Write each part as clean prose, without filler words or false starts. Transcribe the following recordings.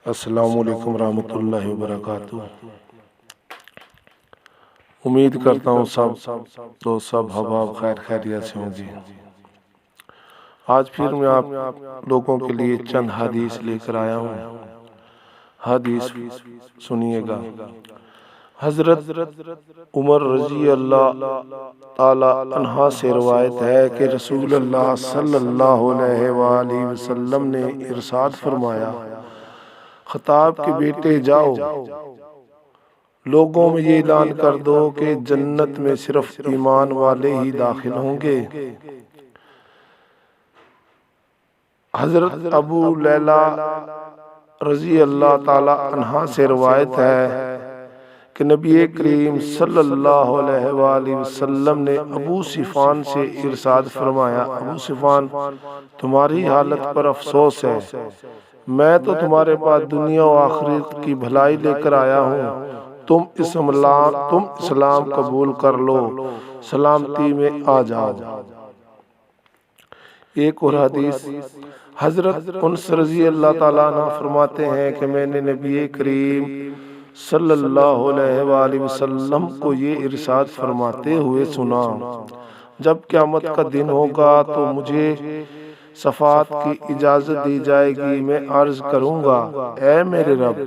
السلام علیکم ورحمۃ اللہ وبرکاتہ۔ امید کرتا ہوں سب حباب خیر خیریت سے ہوں گے۔ آج پھر میں آپ لوگوں کے لیے چند حدیث لے کر آیا ہوں۔ حدیث سنیے گا۔ حضرت عمر رضی اللہ تعالی عنہ سے روایت ہے کہ رسول اللہ صلی اللہ علیہ وآلہ وسلم نے ارشاد فرمایا، خطاب کے بیٹے جاؤ، لوگوں میں یہ اعلان کر دو کہ جنت میں صرف ایمان والے ہی داخل ہوں گے۔ حضرت ابو لیلہ رضی اللہ تعالی عنہ سے روایت ہے کہ نبی کریم صلی اللہ علیہ وآلہ وسلم نے ابو سفیان سے ارشاد فرمایا، ابو سفیان تمہاری حالت پر افسوس ہے، میں تو تمہارے پاس دنیا و آخرت کی بھلائی لے کر آیا ہوں، تم اسلام قبول کر لو، سلامتی میں آ جاؤ۔ ایک اور حدیث، حضرت انس رضی اللہ تعالیٰ عنہ فرماتے ہیں کہ میں نے نبی کریم صلی اللہ علیہ وآلہ وسلم کو یہ ارشاد فرماتے ہوئے سنا، جب قیامت کا دن ہوگا تو مجھے شفاعت کی اجازت دی جائے گی، میں عرض کروں گا، اے میرے رب،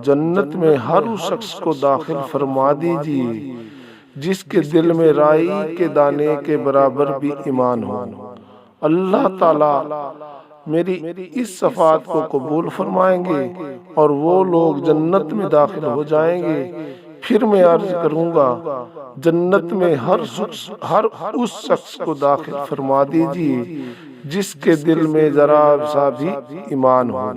جنت میں ہر اس شخص کو داخل فرما دیجیے جس کے دل میں رائی کے دانے کے برابر بھی ایمان ہو۔ اللہ تعالیٰ میری اس شفاعت کو قبول فرمائیں گے اور وہ لوگ جنت میں داخل ہو جائیں گے۔ پھر میں عرض کروں گا، جنت میں ہر اس شخص کو داخل فرما دیجیے جس کے دل میں ذرا سا بھی ایمان ہو۔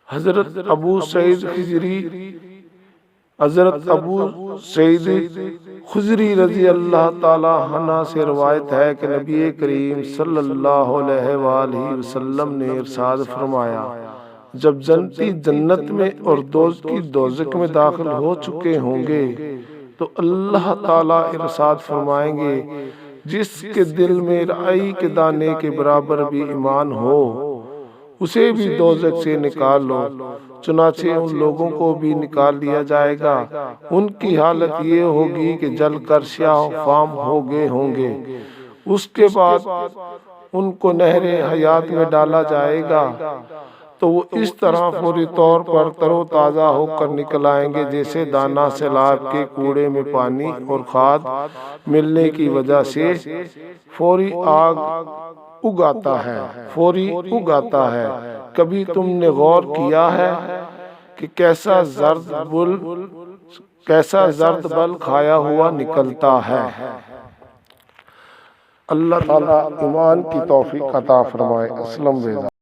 حضرت ابو سعید خضری رضی اللہ تعالی عنہ سے روایت ہے کہ نبی کریم صلی اللہ علیہ وآلہ وسلم نے ارشاد فرمایا، جب جنتی جنت میں اور دوزخی دوزخ میں داخل ہو چکے ہوں گے تو اللہ تعالیٰ ارشاد فرمائیں گے، جس کے دل میں رائی کے دانے کے برابر بھی ایمان ہو اسے بھی دوزخ سے نکال لو۔ چنانچہ ان لوگوں کو بھی نکال لیا جائے گا، ان کی حالت یہ ہوگی کہ جل کر سیاہ فام ہو گئے ہوں گے، اس کے بعد ان کو نہر حیات میں ڈالا جائے گا تو وہ اس طرح فوری طور پر تر و تازہ ہو کر نکل آئیں گے جیسے دانہ سیلاب کے کوڑے میں پانی اور کھاد ملنے کی وجہ سے فوری اگاتا ہے۔ کبھی تم نے غور کیا ہے کہ کیسا زرد بل کھایا ہوا نکلتا ہے؟ اللہ تعالیٰ ایمان کی توفیق عطا فرمائے۔ اسلم